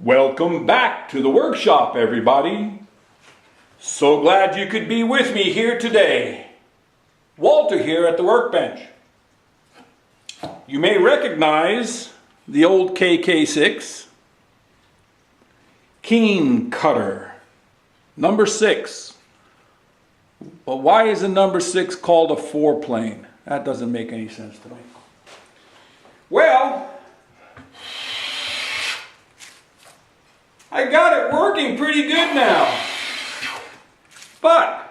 Welcome back to the workshop, everybody. So glad you could be with me here today. Walter here at the workbench. You may recognize the old KK6, Keen Kutter, number 6. But why is the number 6 called a 4-plane? That doesn't make any sense to me. Well, I got it working pretty good now, but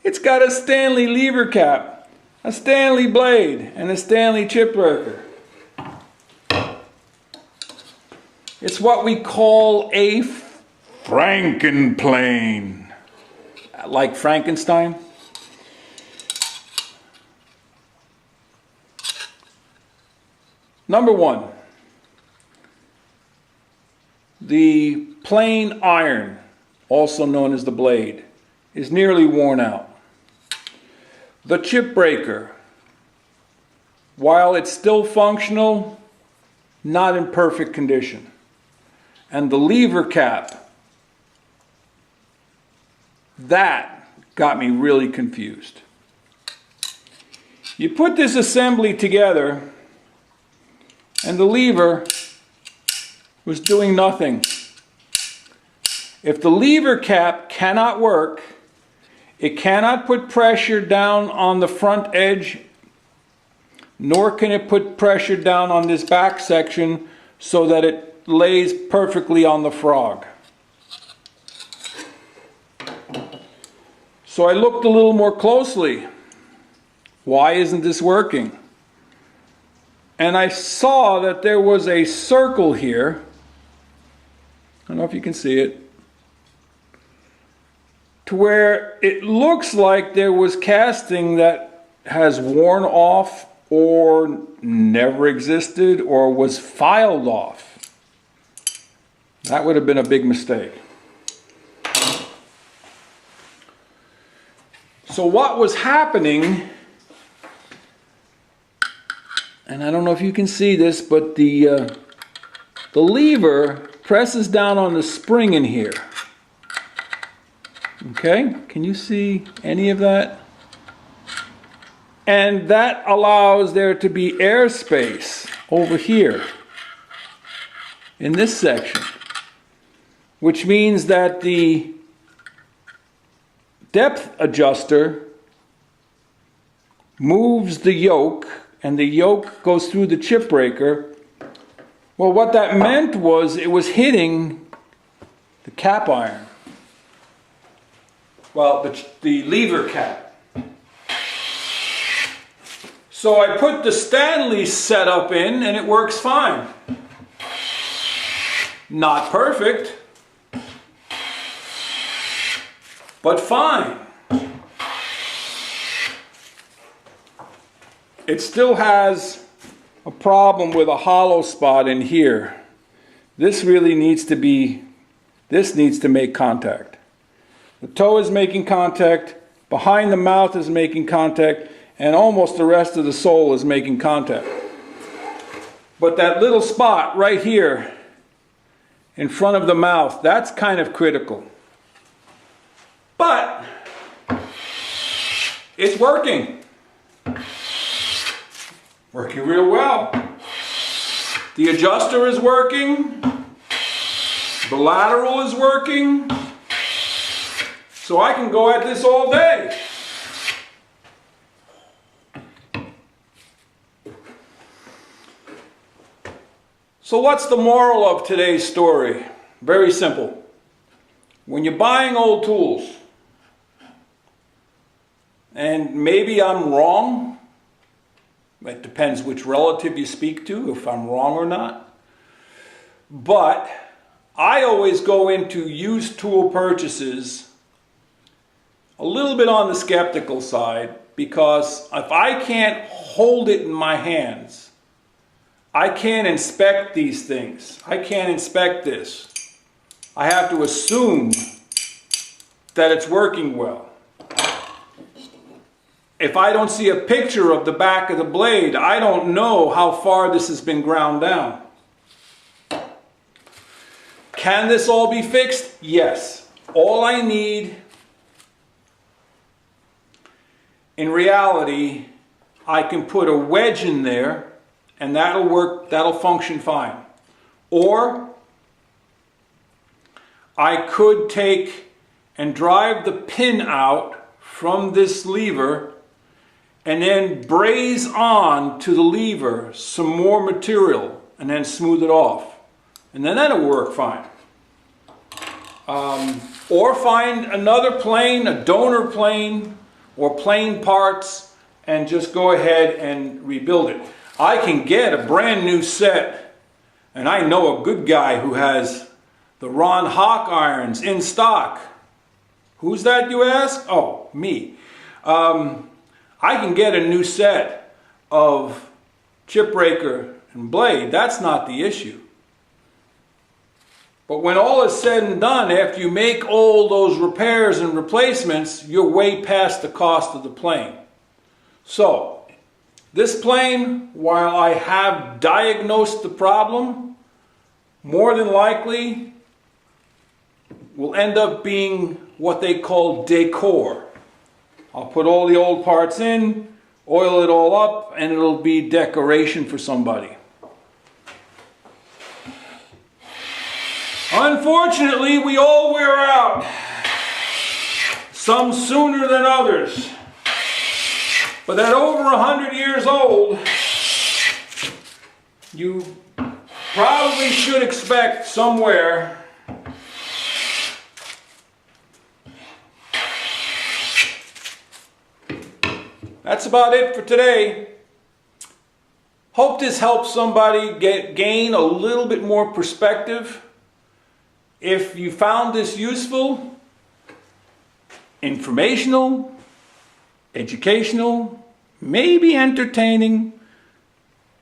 it's got a Stanley lever cap, a Stanley blade, and a Stanley chip breaker. It's what we call a Frankenplane, like Frankenstein. Number 1, the plane iron, also known as the blade, is nearly worn out. The chip breaker, while it's still functional, not in perfect condition. And the lever cap, that got me really confused. You put this assembly together, and the lever was doing nothing. If the lever cap cannot work, it cannot put pressure down on the front edge, nor can it put pressure down on this back section so that it lays perfectly on the frog. So I looked a little more closely. Why isn't this working? And I saw that there was a circle here. I don't know if you can see it. To where it looks like there was casting that has worn off or never existed or was filed off. That would have been a big mistake. So what was happening, and I don't know if you can see this, but the lever presses down on the spring in here. Okay, can you see any of that? And that allows there to be airspace over here in this section, which means that the depth adjuster moves the yoke, and the yoke goes through the chip breaker. Well, what that meant was it was hitting the cap iron. Well, the lever cap. So I put the Stanley setup in and it works fine. Not perfect, but fine. It still has a problem with a hollow spot in here. This really needs to make contact. The toe is making contact, behind the mouth is making contact, and almost the rest of the sole is making contact. But that little spot right here in front of the mouth, that's kind of critical. But it's working. Working real well. The adjuster is working. The lateral is working. So I can go at this all day. So what's the moral of today's story? Very simple. When you're buying old tools, and maybe I'm wrong, it depends which relative you speak to, if I'm wrong or not. But I always go into used tool purchases a little bit on the skeptical side, because if I can't hold it in my hands, I can't inspect these things. I can't inspect this. I have to assume that it's working well. if I don't see a picture of the back of the blade, I don't know how far this has been ground down. Can this all be fixed? Yes. All I need, in reality, I can put a wedge in there and that'll work, that'll function fine. Or I could take and drive the pin out from this lever and then braze on to the lever some more material and then smooth it off. And then that'll work fine. Or find another plane, a donor plane, or plane parts, and just go ahead and rebuild it. I can get a brand new set, and I know a good guy who has the Ron Hawk irons in stock. Who's that, you ask? Oh, me. I can get a new set of chip breaker and blade. That's not the issue. But when all is said and done, after you make all those repairs and replacements, you're way past the cost of the plane. So, this plane, while I have diagnosed the problem, more than likely will end up being what they call decor. I'll put all the old parts in, oil it all up, and it'll be decoration for somebody. Unfortunately, we all wear out, some sooner than others. But at over 100 years old, you probably should expect somewhere That's about it for today. Hope this helps somebody gain a little bit more perspective. If you found this useful, informational, educational, maybe entertaining,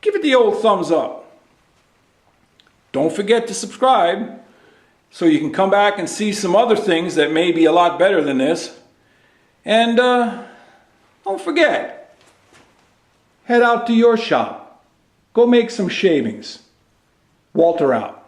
give it the old thumbs up. Don't forget to subscribe so you can come back and see some other things that may be a lot better than this. And don't forget, head out to your shop. Go make some shavings. Walter out.